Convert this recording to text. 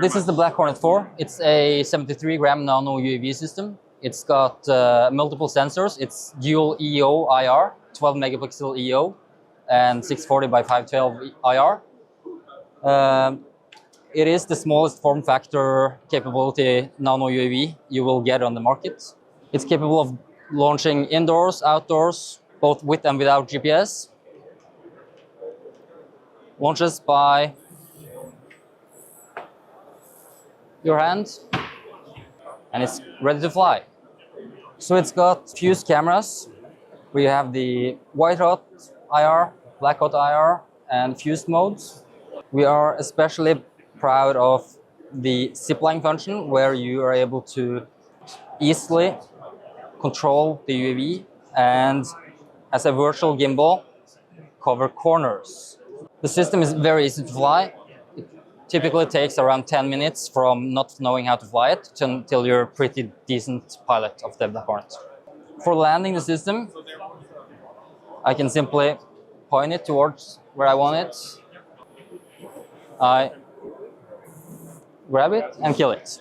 This is the Black Hornet 4. It's a 73-gram nano-UAV system. It's got multiple sensors. It's dual EO IR, 12 megapixel EO, and 640 by 512 IR. It is the smallest form factor capability nano-UAV you will get on the market. It's capable of launching indoors, outdoors, both with and without GPS. Launches by your hand, and it's ready to fly. So it's got fused cameras. We have the white hot IR, black hot IR, and fused modes. We are especially proud of the zipline function, where you are able to easily control the UAV and, as a virtual gimbal, cover corners. The system is very easy to fly. It typically takes around 10 minutes from not knowing how to fly it until you're a pretty decent pilot of the Black Hornet. For landing the system, I can simply point it towards where I want it. I grab it and kill it.